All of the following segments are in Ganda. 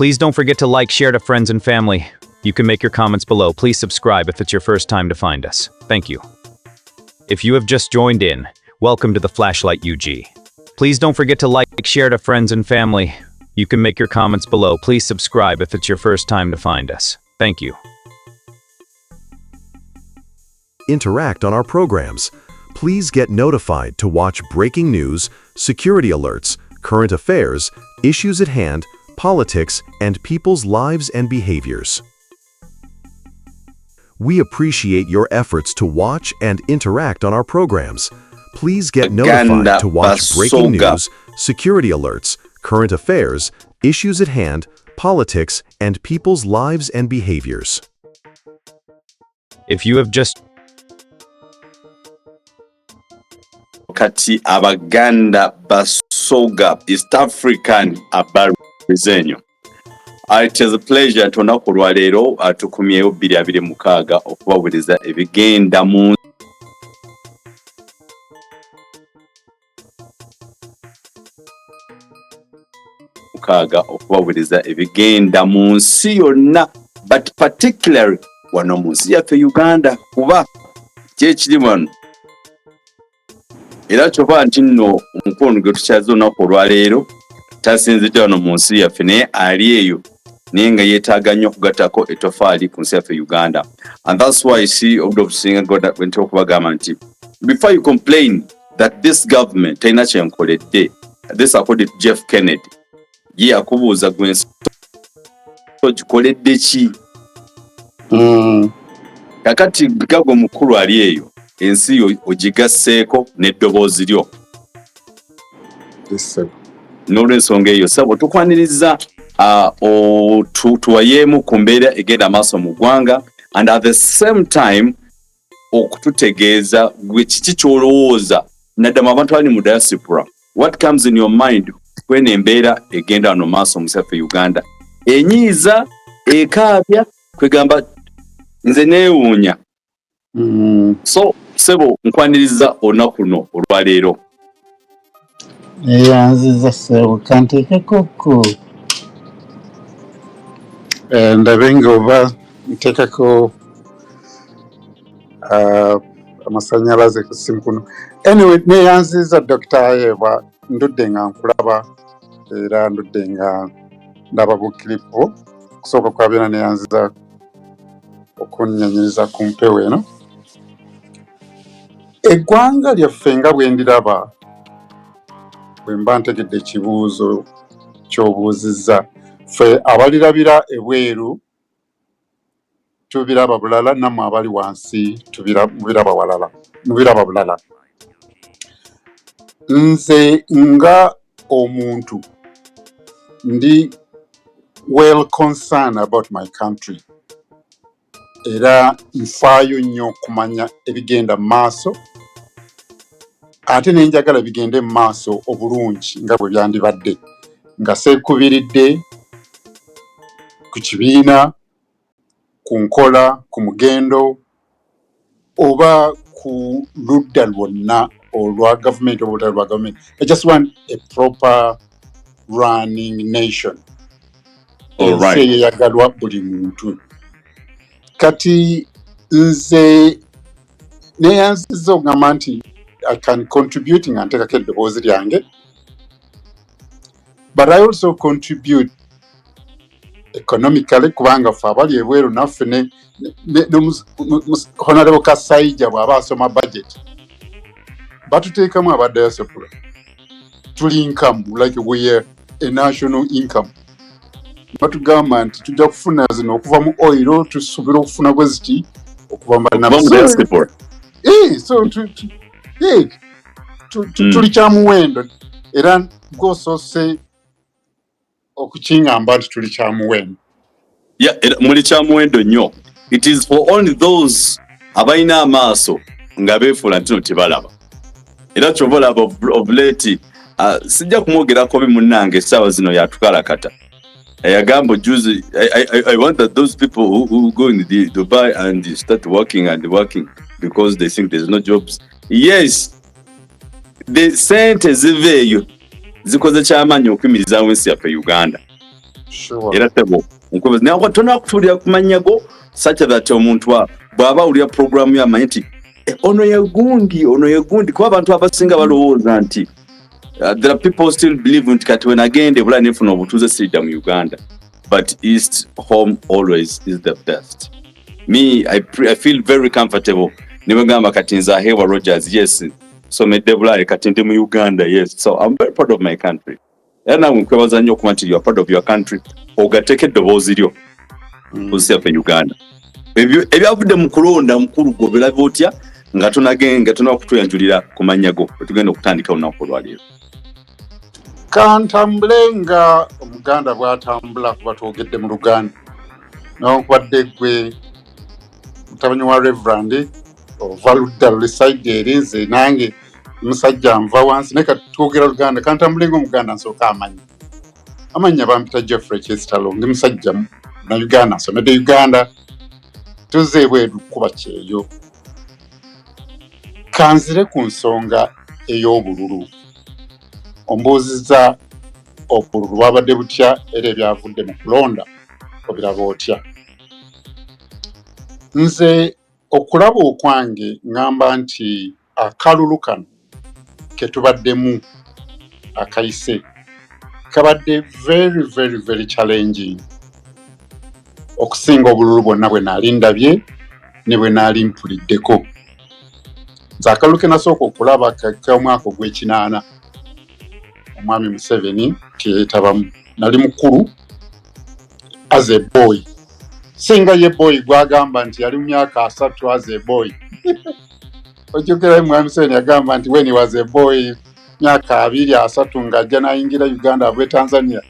Please don't forget to like, share to friends and family. You can make your comments below. Please subscribe if it's your first time to find us. Thank you. If you have just joined in, welcome to the Flashlight UG. Please don't forget to like, share to friends and family. You can make your comments below. Please subscribe if it's your first time to find us. Thank you. Interact on our programs. Please get notified to watch breaking news, security alerts, current affairs, issues at hand, politics, and people's lives and behaviors. We appreciate your efforts to watch and interact on our programs. Please get notified to watch breaking news, security alerts, current affairs, issues at hand, politics, and people's lives and behaviors. If you have just Kati Abaganda Basoga East African Abazenyo. It is a pleasure to know Kurwalero atukumyeyo 2026 okubawiriza ebigenda mu nsi yonna, but particularly wano mu nsi yaffe Uganda, kuba kyekiri wano era kyoba nti nno omukono gwe tukyaze olunaku olwaleero tasinzidde wano mu nsi yaffe naye ali eyo naye nga yeetaaga nnyo okugattako ettofaali ku nsi yaffe Uganda. And that's why you see Obusinga God went to okubagamba nti before you complain that this government terina kyenkoledde, this according to Jeff Kennedy, ye akubuuza gwe nsi gikoledde ki? Kakati gagwe mukulu ali eyo ensi yo ogigasseeko n'eddoboozi lyo. N'olw'ensonga eyo sabo tukwaniriza tuwayeemu ku mbeera egenda maaso mu ggwanga, and at the same time okututegeeza gwe kiki ky'olowooza naddala abantu abali mu diaspora, what comes in your mind kweno embeera egenda wano maaso mu saffe Uganda. Enyiiza ekaabya kwegamba nze neewuunya. So sebo nkwaniriza olunaku luno olwaleero. Nziza sebo kanteekeko ndabe nga oba nteekako amasannyalaze ku ssimu kuno. Anyway, neyanziza Dr. Ayebwa, ndudde nga nkulaba era ndudde nga ndaba bukiripo. Kusooka kwa Byona neyanziza okunnyanyiriza ku mpewo eno. Eggwanga lyaffe nga bwe ndiraba bwe mba ntegedde ekibuuzo ky'obuuzizza, ffe abalirabira ebweru tubiraba bulala, nammwe abali wansi mubiraba bulala. Nze nga omuntu ndi well concerned about my country era nfaayo nnyo okumanya ebigenda mu maaso, ate ne njagala bigende mu maaso obulungi nga bwe byandibadde, nga seekubiridde ku kibiina, ku nkola, ku mugendo oba ku ludda lwonna olwa gavumenti oba olutali lwa gavumenti. I just want a proper running nation. Ensi eyagalwa buli muntu. Kati nze neyanziza okugamba nti I can contribute nga nteekako eddoboozi lyange, but I also contribute economically kubanga ffe abali ebweru naffe ne Honorable Kasaija bw'aba asoma budget batuteekamu aba diaspora tuli income, like we are a national income. Batugamba nti tujja kufuna zino okuva mu oil, tusuubira okufuna bweziti okuva mu diaspora. So tuli kyamuwendo era gwosoose okukiŋŋamba nti tuli kyamuwendo. Muli kyamuwendo nnyo. It is for only those abalina amaaso nga beefuula nti no tebalaba. Era kyova olaba of late sijja kumwogerako munnange essaawa zino yatukalakata. Ayagamba juzi, I want that those people who go in the Dubai and start working because they think there's no jobs. Yes, the sente ziveeyo zikoze kyamaanyi okuyimirizaawo ensi yaffe Uganda. Sure. Era tebo nkwebeza naye tona kutuulira ku manyago such that omuntu bw'aba awulira programu y'amanyi nti ono ye gundi kuba abantu abasinga balowooza nti there are people still believe nti kati wenagenda ebula nefuna obutuuze sirida mu Uganda, but East home always is the best. Me, I feel very comfortable. Nimegamba kati nza Hewa Rogers, yes. So medebula kati ndi mu Uganda, yes. So I'm very proud of my country. Era nkwebaza nnyo okuba nti you are proud of your country. Ogateke eddoboozi lyo kusiyaffe Uganda. Ebyavudde mu kulonda mukulu gobera botya nga tona kutuyanjulira ku manyago tugenda okutandika olunaku olwaleero. Kantambule nga Omuganda bw'atambula kuba twogedde mu Luganda. N'okubadde gwe mutabani wa Reverend ova ludda lulisaidi eri nze nange musajja nva wansi naye kati twogera Luganda. Kantambule nga Omuganda nsooka Amaanyi. Amaanyi bampita Jeffrey Chestalo ndi musajja na Uganda nsomedde Uganda tuzze bweru kuba kyeyo. Kanzire ku nsonga ey'obululu. Ombuuziza obululu bwabadde butya era ebyavudde mu kulonda obiraba otya. Nze okulaba okwange ngamba nti akalulu kano ke tubaddemu akayise kabadde very very very challenging okusinga obululu bwonna bwe naali ndabye ne bwe naali mpuliddeko. Nze akalulu ke nasooka okulaba k'omwaka ogw'ekinaana Omwami Museveni kyeyeetabamu. Nali mukulu as a boy. Singa ye boy gwagamba nti yali mu myaka 3 as a boy. Ojjukira Omwami Museveni yagamba nti when he was a boy myaka 2-3 ng'ajja n'ayingira Uganda abwe Tanzania.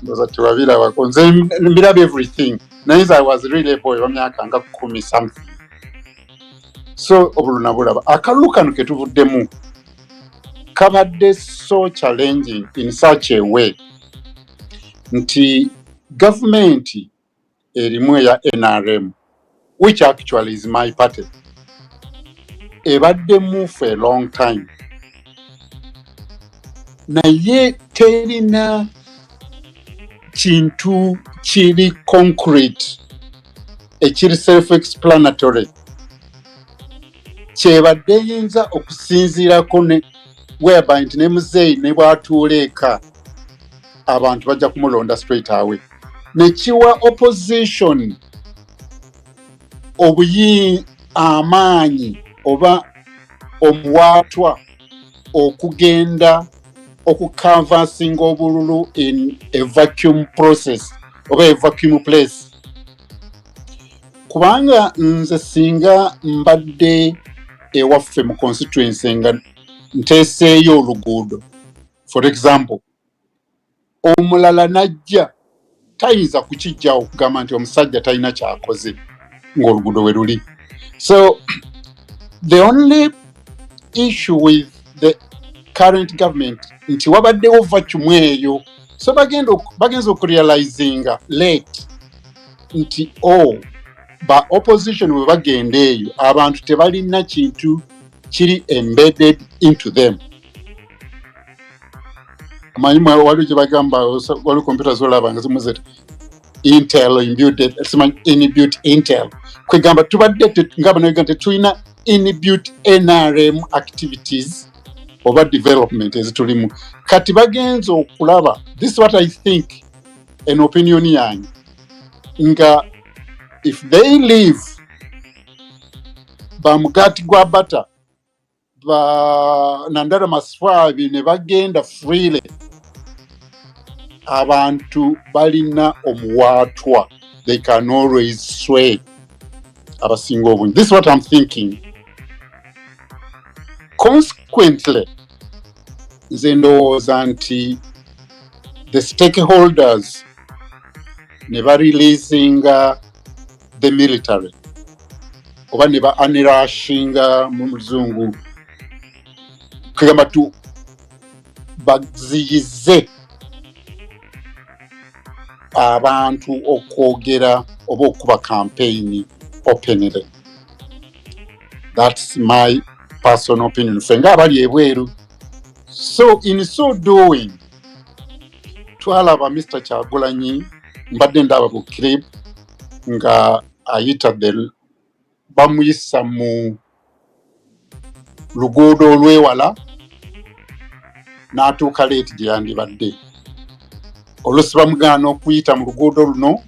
Ndoza tiwabira wako. Nze mbiraba everything. Naye I was really a boy wa myaka nga 10 something. So obululu nabulaba. Akalulu kano ke tuvuddemu kabadde so challenging in such a way nti government erimu ya NRM, which actually is my party, ebaddemu for a long time. Naye terina kintu kiri concrete ekiri self-explanatory kyebadde yinza okusinziirako ne whereby nti ne muzeeyi ne bw'atuula eka abantu bajja kumulonda straight away. Nekiwa opposition amaanyi oba omuwaatwa okugenda okucanvassing obululu in a vacuum process oba a vacuum place. Kubanga nze singa mbadde ewaffe mu constituency nga nteeseeyo oluguudo, for example, omulala najja tayinza kukijjawo okugamba nti omusajja talina kyakoze ng'oluguudo we luli. So the only issue with the current government nti wabaddewo vacuum eyo, so bagenza okurealizinga late nti ba opposition we bagenda eyo abantu tebalina kintu kiri embedded into them. Amanyi wali gye bagamba wali computer zolaba nga zimuze Intel inbuilt Intel kwegamba tubadde ngaba nayo gante tulina inbuilt NRM activities oba development ezitulimu. Kati bagenza okulaba, this is what I think, an opinion yange, nga if they leave bamugati gwa bata ba Nandara Maswabi ne bagenda freely, abantu balina omuwaatwa, they can always sway abasinga obungi. This is what I'm thinking. Consequently, nze ndowooza nti the stakeholders ne bareleasinga the military oba ne ba unrushinga mu muzungu kugamba tu baziyize abantu okwogera oba okuba campaign openly. That's my personal opinion. Fenga abali ebweru. So in so doing, twalaba Mr. Kyagulanyi mbadde ndaba ku clip nga ayita bamuyisa mu luguudo olwewala n'atuuka leeti gye yandibadde. Oluusi bamugaana okuyita mu luguudo luno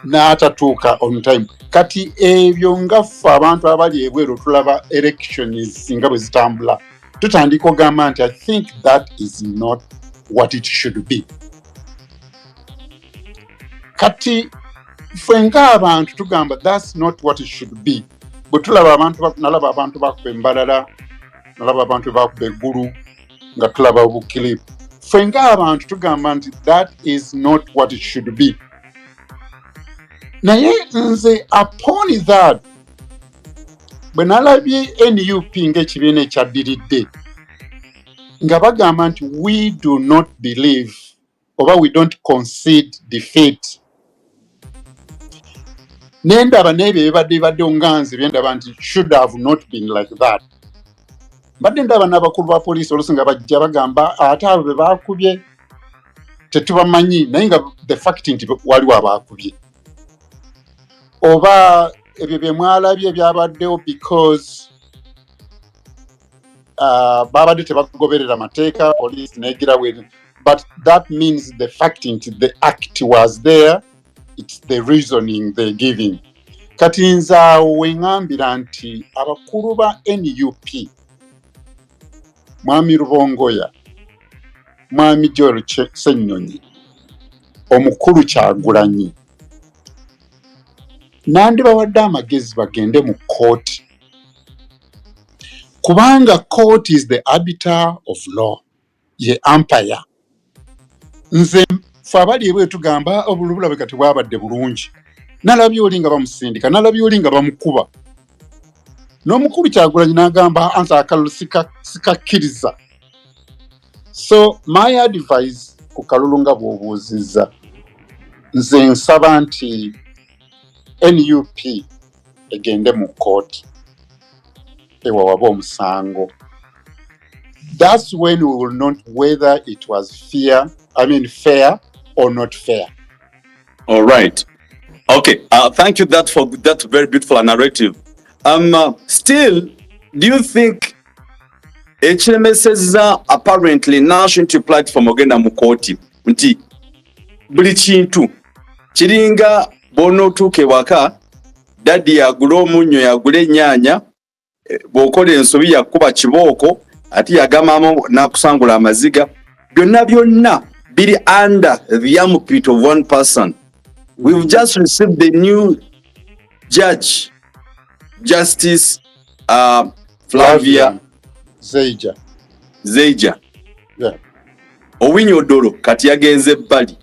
n'atatuuka on time. Kati ebyo nga ffe abantu abali ebweru tulaba elections nga bwe zitambula tutandika ogamba nti I think that is not what it should be. Kati ffe ng'abantu tugamba that's not what it should be. Bwe tulaba nalaba abantu bakuba embalala, nalaba abantu bakuba eggulu nga tulaba obukilipu. Ffe ng'abantu tugamba nti that is not what it should be. Naye nze upon that bwe nalabye NUP ng'ekibiina ekyaddiridde nga bagamba nti we do not believe oba we don't concede defeat. Nendaba n'ebyo ebibadde onganzi byendaba nti should have not been like that. Badde ndaba n'abakulu ba poliisi oluusi nga bajja bagamba ate abo be baakubye tetubamanyi naye nga the fact nti waliwo abaakubye. Oba ebyo bye mwalabye byabaddewo because babadde tebagoberera mateeka poliisi negira bwe, but that means the fact nti the act was there, it's the reasoning they're giving. Kati nze awo weŋŋambira nti abakulu ba NUP Mwami Rubongoya, Mwami Joel Ssennyonyi, Omukulu Kyagulanyi nandibawadde amagezi bagende mu court kubanga court is the arbiter of law, ye umpire. Nze ffe abali ebwe tugamba obulabula kati bwabadde bulungi. Nalabye oli nga bamusindika, nalabye oli nga bamukuba. N'Omukulu Kyagulanyi n'agamba ansa akalulu sikakkiriza. So my advice ku kalulu nga bw'obuuzizza, nze nsaba nti NUP egende mu court ewawaba omusango. That's when we will know whether it was fair or not fair. All right. Okay. Thank you for that very beautiful narrative. Still, do you think HMS's apparently national platform ogenda mu court nti buli kintu kiringa bonotuuke waka daddy yagula omunnyo yagula ennyaanya bw'okola ensobi yakuba kibooko ati yagamamu n'akusangula amaziga byonna biri under the armpit of one person. We've just received the new judge, Justice Flavia Zeija. Yeah. Owinyodolo kati yagenze ebbali.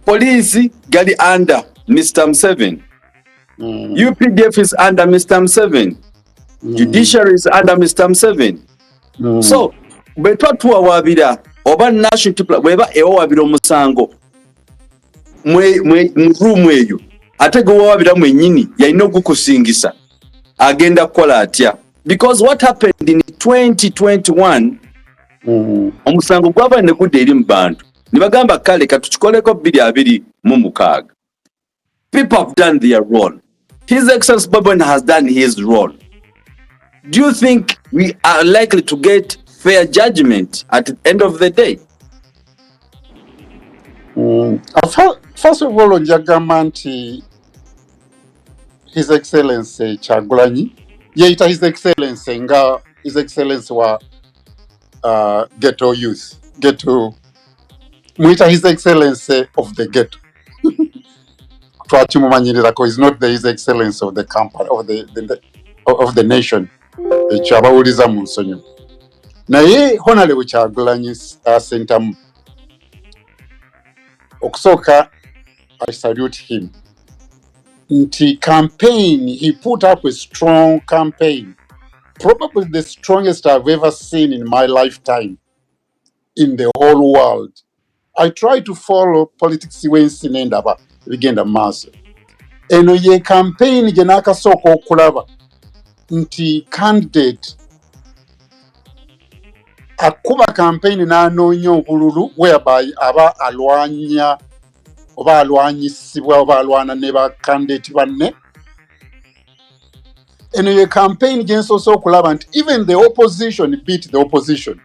Police gali under Mr. M7. UPDF is under Mr. M7. Judiciary is under Mr. M7. So, bwetwa tuwawabira oba national people bweba ewawabira omusango mu room eyo ate gwawabira mwennyini yalina okukusingisa agenda kukola atya. Because what happened in 2021 omusango gwava ne gudde eri mu bantu ne bagamba kale katukikoleko 2026. People have done their role. His Excellency Bobi has done his role. Do you think we are likely to get fair judgment at the end of the day? First of all, njagamba nti His Excellency Kyagulanyi yeita His Excellency nga His Excellency wa ghetto youth, ghetto muita His Excellency of the ghetto. Twakimumanyirako is not the His Excellency of the company of the nation. Ekyo abawuliza mu nsonyi. Naye Honorable Kyagulanyi sentamu okusooka, I salute him. Nti campaign, he put up a strong campaign, probably the strongest I've ever seen in my lifetime in the whole world. I try to follow politics wensi nendaba bigenda maaso. Eno ye campaign gye naakasooka okulaba nti candidate akuba campaign n'anoonya obululu whereby aba alwanya oba alwanyisibwa oba alwana ne ba candidate banne. Eno ye campaign gy'ensoose okulaba nti even the opposition beat the opposition.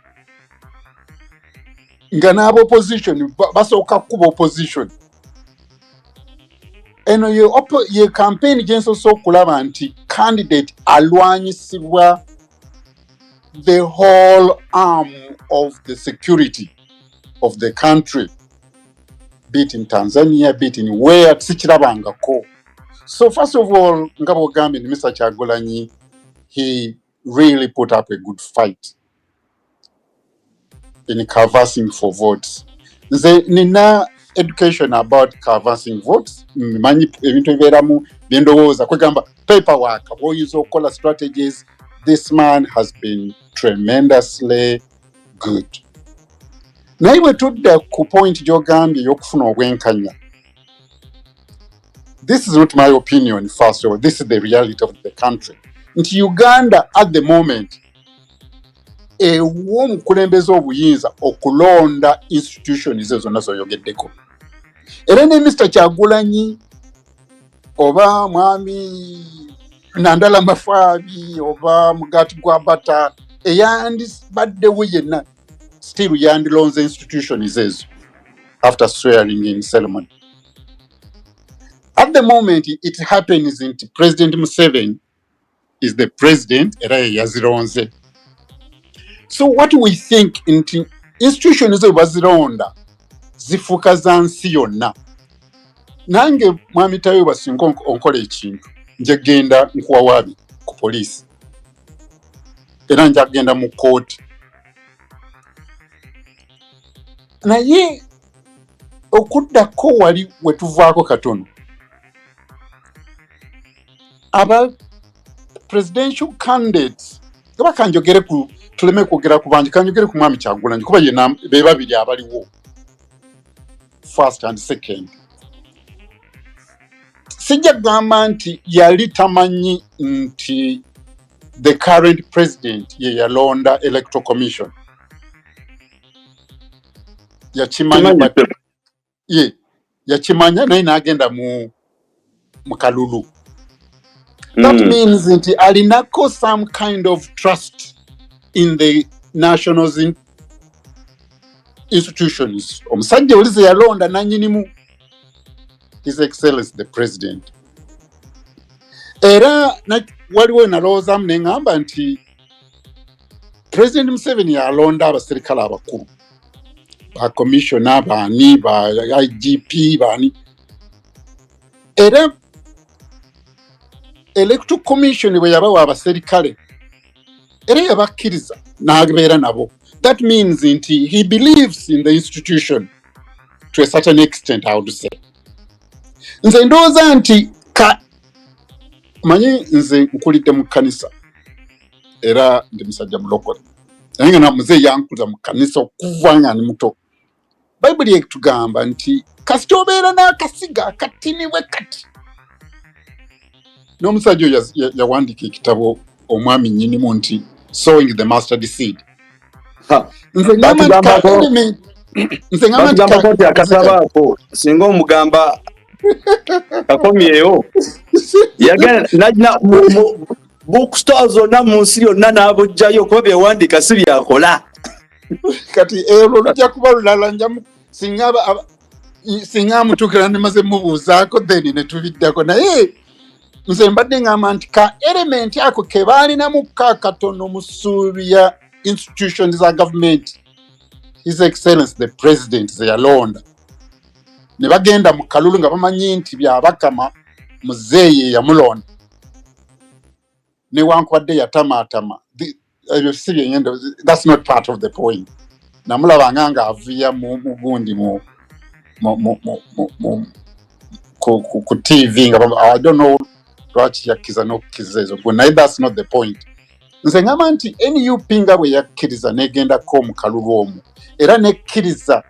Nga n'aba-opposition basooka kuba opposition. Eno ye campaign gy'ensoose okulaba nti candidate alwanyisibwa the whole arm of the security of the country, be it in Tanzania, be it in where sikirabangako. So first of all, Ngabo Gambi, Mr. Kyagulanyi, he really put up a good fight in canvassing for votes. Nina education about canvassing votes. Manyi ebintu eberamu byendowooza kwegamba paperwork, aboyuza okola strategies. This man has been tremendously good. Naye bwe tudda ku point gy'ogambye y'okufuna obwenkanya. This is not my opinion, first of all. This is the reality of the country. Nti Uganda at the moment, omukulembeze obuyinza okulonda institutions ezo zonna z'oyogeddeko. Era ne Mr. Kyagulanyi oba mwami Nandala Mafaabi oba Mugati Gwabata eyandibaddewo yenna still yandilonze institutions ezo after swearing in ceremony. At the moment, it happens that President Museveni is the president, era yazironze. So what we think into institutions ezo zifuuka za nsi yonna. Nange mwami Tayo basinga onkola ekintu nje genda nkuwa wabi ku police. Era nja genda mu court. Naye okuddako wali wetuvaako katono. Aba presidential candidates kaba kanjogere ku tuleme kwogera ku bangi kanjogere ku mwami Kyagulanyi kuba yena be babiri abaliwo first and second. Sijja gamba nti yali tamanyi nti the current president ye yalonda electoral commission. Yakimanya naye n'agenda mu kalulu. That means that alinako some kind of trust in the national institutions. Omusajja olize yalonda nanyinimu His Excellency the President. Era waliwo nalowoozamu ne ngamba nti President Museveni yalonda abaserikale abakulu. Ba commissioner baani, ba IGP baani. Era electoral commission bwe yabawa abaserikale era yabakkiriza n'abeera nabo. That means nti he believes in the institution to a certain extent, I would say. Nze ndowooza nti manyi nze nkulidde mu kkanisa era ndi musajja mulokole naye nga namuze yankuza mu kkanisa okuva nga ndi muto. Bayibuli etugamba nti kasita obeera n'akasiga akatinibwe kati. N'omusajja oyo yawandiika ekitabo omwami nnyinimu nti sowing the mustard seed. Nze ngamba nti akatabaako singa omugamba akomyeyo yagenda bookstore zonna mu nsi yonna n'abujjayo kuba byewandiika si byakola. Kati lujja kuba lulala njamu singa amutuukira nemaze mubuuzaako then ne tubiddako. Naye nze mbadde ngamba nti ka element ako ke baalinamu katono mu ssuubi ya institutions za government His Excellency the President ze yalonda. Ne bagenda mu kalulu nga bamanyi nti byabakama muzeeye yamulonda. Newankubadde yatamaatama. That's not part of the point. Namulabanga nga aviya mu gundi ku TV nga I don't know lwaki yakkiza n'okukkiriza ezo naye that's not the point. Nze ngamba nti NUP nga bwe yakkiriza n'egendako mu kalulu omwo era n'ekkiriza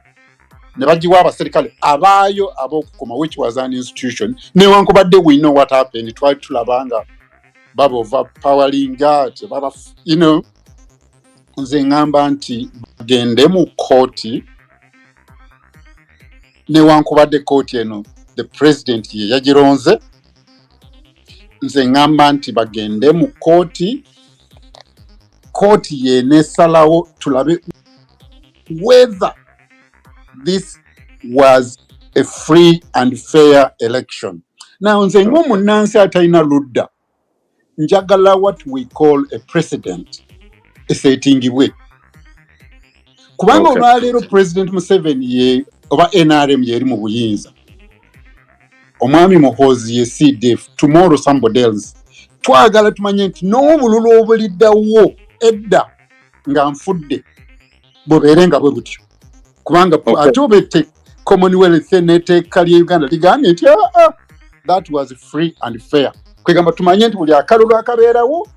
ne bagiwa abaserikale abaayo ab'okukoma, which was an institution. Newankubadde we know what happened. Twali tulabanga baba overpowering baba nze ngamba nti bagende mu kooti newankubadde kooti eno the president ye yagironze. Nze ngamba nti bagende mu kooti yenesalawo tulabe whether this was a free and fair election. Now nze ng'omunnansi atalina ludda njagala what we call a precedent eseetingibwe kubanga olwaleero President Museveni ye oba NRM yeri mu buyinza, omwami Muhoozi ye CDF, tomorrow somebody else. Twagala tumanye nti n'obululu obuliddawo edda nga nfudde bubeere nga bwe butyo kubanga ate obette Commonwealth n'etteeka lya Uganda ligambye nti that was free and fair. Kwegamba tumanye nti buli akalulu akabeerawo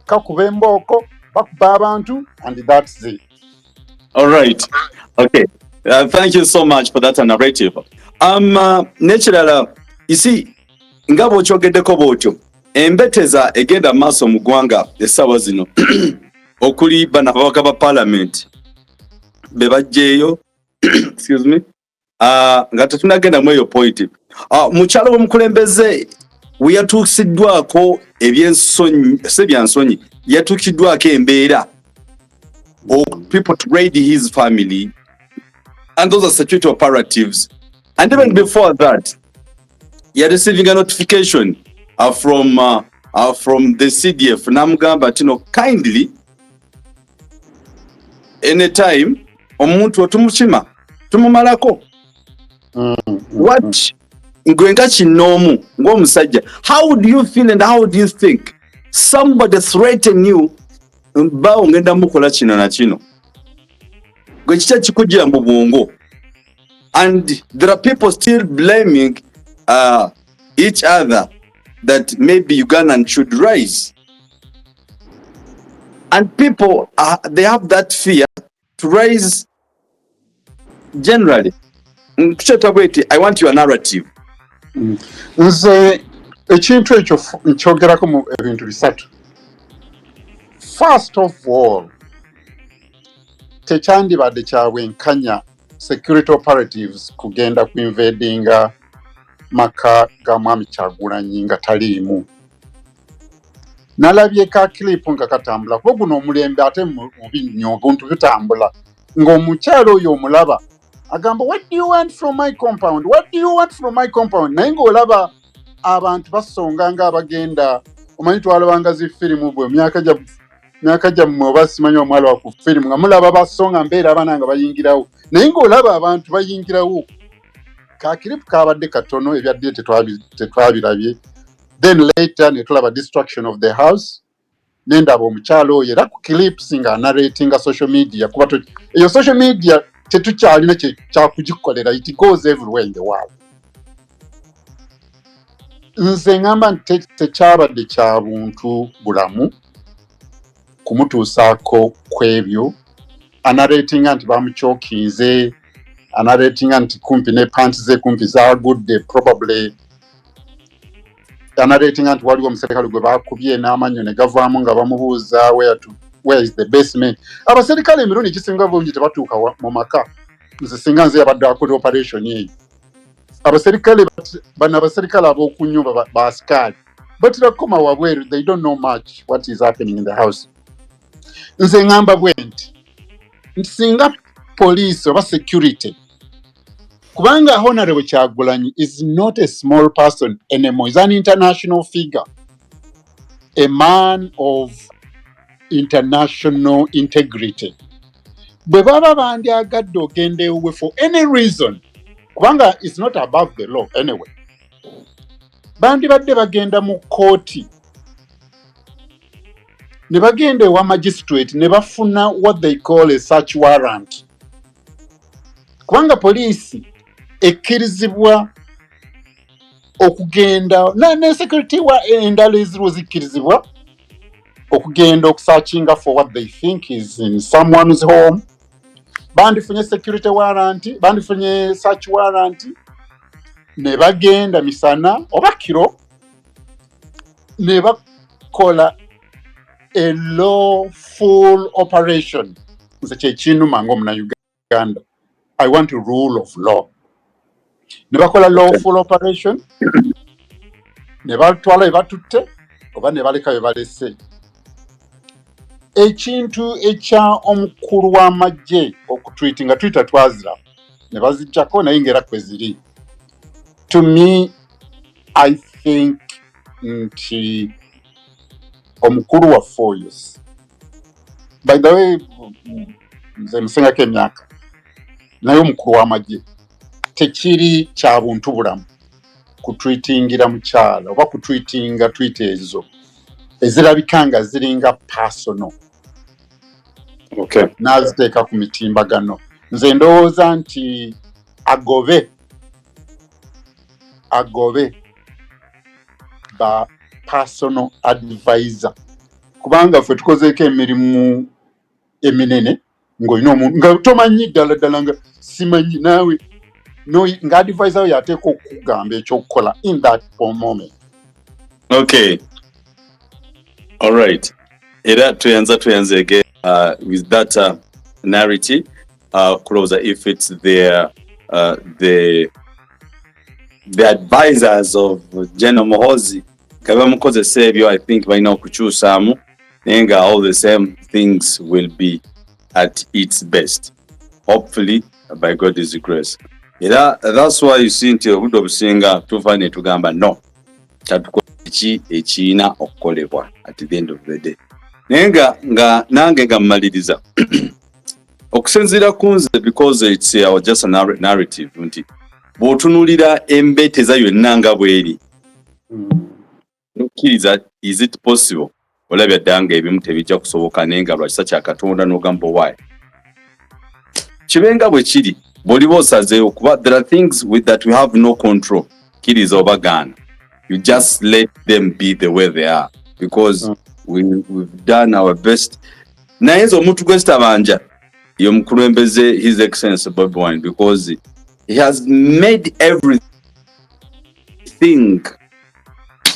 kakuba embooko bakuba abantu and that's it. All right. Okay. Thank you so much for that narrative. Naturally, you see, ngabo chogeddeko bwotyo embeteza egenda maaso mu ggwanga essaawa zino okuli banababaka ba parliament be bajjeeyo excuse me nga tetunagenda mu eyo point mukyalo w'omukulembeze we yatuusiddwako ebyensonyi sebyansonyi yatuukiddwako embeera people to raid his family and those are security operatives. And even before that, you're receiving a notification from the CDF. Namgamba, kindly, anytime, omuntu otumuchima, tumumalako. What? How do you feel and how do you think somebody threaten you? Ngenda mukola kino na kino. Gwechicha chikujira mu bwongo. And there are people still blaming each other that maybe Ugandan should rise. And people, they have that fear to rise generally. I want your narrative. Nze ekintu ekyo nkyogerako mu ebintu bisatu. First of all, tekyandibadde kyabwenkanya security operatives kugenda ku invadinga maka ga mwami Kyagulanyi nga taliimu. Nalabye ka clip nga katambula kuba guno omulembe ate mubi nnyo obuntu bitambula ng'omukyalo oyo omulaba agamba what do you want from my compound, what do you want from my compound, naye ng'olaba abantu basonga nga abagenda omanyi twalabanga zi firimu bwe myaka gyammwe oba simanyi omwala wa ku firimu nga mulaba basonga mbeera abaana nga bayingirawo naye ng'olaba abantu bayingirawo. Kakiripu kabadde katono ebyadde tetwabirabye. Then later ne tulaba destruction of the house. Nendaba omukyalo oyo era ku clips nga narratinga social media kuba eyo social media tetukyalina kyakugikolera, it goes everywhere in the world. Nze ngamba nti tekyabadde kya buntu bulamu kumutuusaako kwebyo. Anarratinga nti bamuchokinze, anarratinga nti kumpi ne pants ze kumpi zaagudde, probably anarratinga nti waliwo omuserikale gwe bakubye n'amanyo ne gavaamu nga bamubuuza where is the basement. Abaserikale emirundi gisinga bungi tebatuuka mu maka. Nze singa nze yabadde akola operation eyo. Abaserikale ab'okunyumba baasikali batirakoma wabweru, they don't know much what is happening in the house. Nze ngamba bwe nti singa police oba security kubanga Honorable Kyagulanyi is not a small person anymore, he's an international figure, a man of international integrity. Bwe baba bandyagadde ogende ewe for any reason kubanga it's not above the law anyway, bandibadde bagenda mu kooti ne bagenda ewa magistrate ne bafuna what they call a search warrant. Kubanga police ekkirizibwa okugenda ne security wa endala eziriwo zikkirizibwa okugenda okusearchinga for what they think is in someone's home. Bandifunye security warrant, bandifunye search warrant, ne bagenda misana oba kiro ne bakola a lawful operation. Nze kyekinu mango muna Uganda. I want a rule of law. Ne bakola lawful operation. Ne batwala ebatutte oba ne baleka bebalese. Ekintu ekya omukulu w'amagye okutweetinga twita twazira ne bazijjako naye ngera kweziri. To me, I think nti omukulu wa 4 years. By the way, nze musengako emyaka naye omukulu w'amagye tekiri kya buntu bulamu kutweetingira mukyala oba kutweetinga twita ezo ezirabika nga ziringa personal. Okay. N'aziteeka ku mitimbagano. Nze ndowooza nti agobe ba personal advisor. Kubanga ffe tukozeeko emirimu eminene ng'olina omuntu nga tomanyi ddala nga simanyi naawe nga advisor we yateeka okukugamba ekyokukola in that moment. Okay. All right. Era tuyanza again with that narrative closer if it's the advisors of General MUHOOZI kaba mukozesa ebyo. I think balina okukyusaamu nenga all the same things will be at its best, hopefully by God's grace. Era that's why you see nti obudde obusinga tuva ne tugamba no kyatukola ki ekiina okukolebwa at the end of the day. Nenga nga nange ngamaliriza okusinziira kunze because it's just a narrative nti bw'otunulira embeeteza yonna nga bweri nokkiriza is it possible olabya ddala nga ebimu tebijja kusoboka naye nga lwakisa kya Katonda n'ogamba why kibenga bwe kiri bw'oliba osazeewo kuba there are things with that we have no control. Kiriza oba gaana, you just let them be the way they are because we've done our best. Naye nze omuntu gwesitabanja ye omukulembeze His Excellency Bobi Wine because he has made everything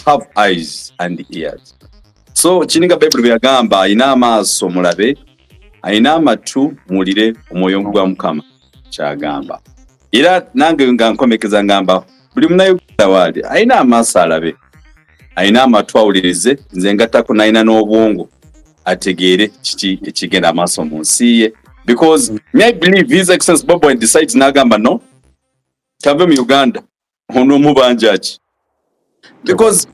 have eyes and ears. So kininga Bible byagamba ayina amaaso mulabe, ayina amatu mulire omwoyo gwa Mukama kyagamba. Era nange nga nkomekeza ngamba buli munauganda wali ayina amaaso alabe, ayina amatu awulirize, nze ngatako nayina n'obwongo ategeere kiki ekigenda amaaso mu nsi ye because I believe His Excellency Bobi Wine decides n'agamba no kave mu Uganda ono mubanjaki because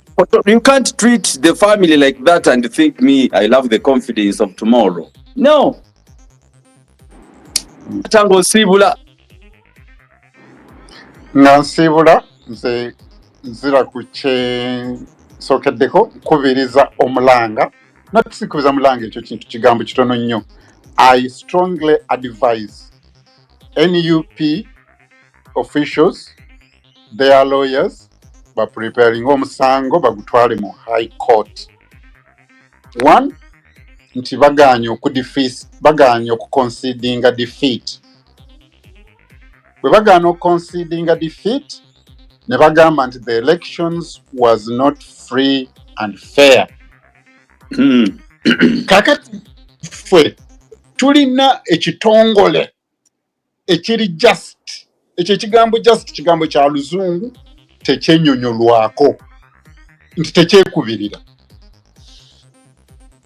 you can't treat the family like that and think me I love the confidence of tomorrow. No. Tango sibula nga nsibula nze nzira ku sokeddeko kubiriza omulanga natusikubiza mulanga ekyo kintu kigambo kitono nnyo. I strongly advise NUP officials, their lawyers, ba preparing omusango bagutwale mu high court. One, nti baganya okuconceding a defeat. Bwe baganya conceding a defeat, ne bagamba nti the elections was not free and fair. Kakati fwe tulina ekitongole ekiri just, ekyo ekigambo just kigambo kya luzungu tekyennyonnyolwako nti tekyekubirira.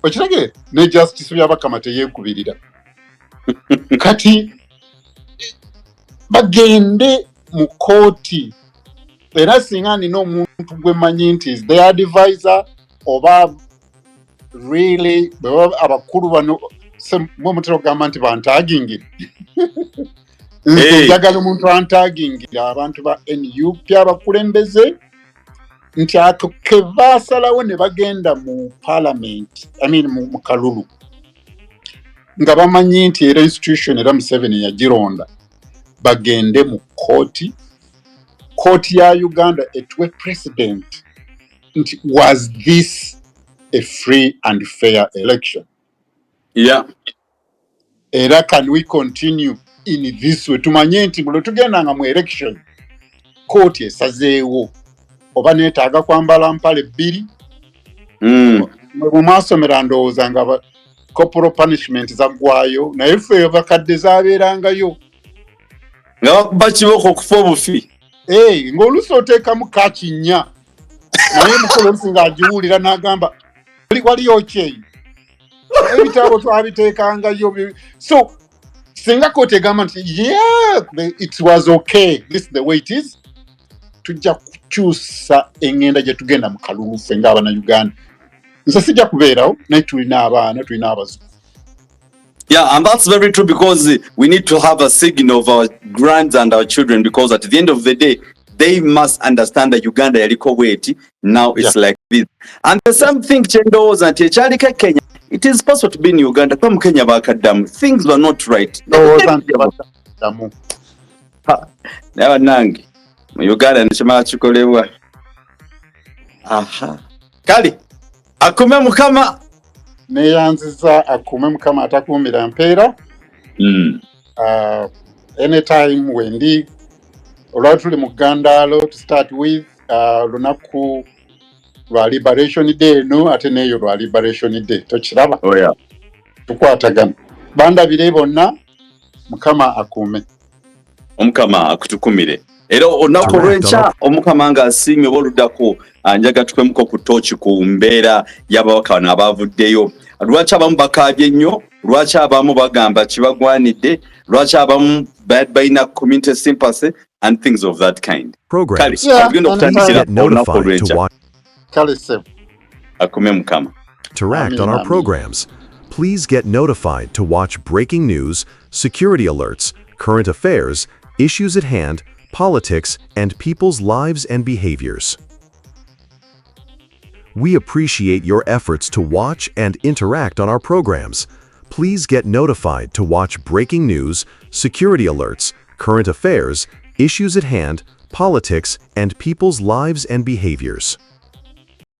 Okirage ne justice by'abakama teyeekubirira. Kati bagende mu kooti era singa nina omuntu gwe manyi nti is their advisor oba really abakulu bano mutera okugamba nti bantagingire. Njagala omuntu antagingire abantu ba NUP abakulembeze nti atuke baasalawo ne bagenda mu parliament, mu kalulu nga bamanyi nti era institution era Museveni yagironda, bagende mu kooti ya Uganda etwe president nti was this a free and fair election? Yeah. Era can we continue in this way? Tumanye nti bwe tugenda nga mu election kooti esazeewo oba neetaaga kwambala mpale bbiri mu masomero ndowooza nga corporal punishment zaggwayo naye ffe bakadde zaabeerangayo nga bakuba kiboko okufa obufi ng'oluusi oteekamu kakinnya naye mukulu oluusi ng'agiwulira n'agamba waliyo ki eyo ebitabo twabiteekangayo so singa kooti egamba nti it was okay this is the way it is tujja kukyusa engenda gye tugenda mu kalulu ffe ng'Abannayuganda nze sijja kubeerawo naye tulina abaana tulina abazuku. Yeah, and that's very true because we need to have a signal of our grands and our children because at the end of the day, they must understand that Uganda yaliko wait. Now it's like this. And the same thing chendoza and Chalika Kenya. It is possible to be in Uganda. Come Kenya bakadam. Things were not right. Never nangi. Uganda nishimala chukolewa. Aha. Kali. Akume mukama. Neyanziza akume mukama atakuumira mpeera. Anytime wendi olwali tuli mu Uganda to start with lunaku lwa Liberation Day no ate neyo lwa Liberation Day tokiraba tukwatagana bandabire bonna mukama akume omukama akutukumire era olunaku lw'enkya omukama nga asiimye oludako njaga tukwemuko ku tooki ku mbeera y'ababaka bano abaavuddeyo lwaki abamu bakaabye nnyo lwaki abamu bagamba kibagwanidde lwaki abamu balina community sympathy and things of that kind. Programs. Get notified to watch. Interact on our programs. Please get notified to watch breaking news, security alerts, current affairs, issues at hand, politics, and people's lives and behaviors. We appreciate your efforts to watch and interact on our programs. Please get notified to watch breaking news, security alerts, current affairs, issues at hand, politics, and people's lives and behaviors.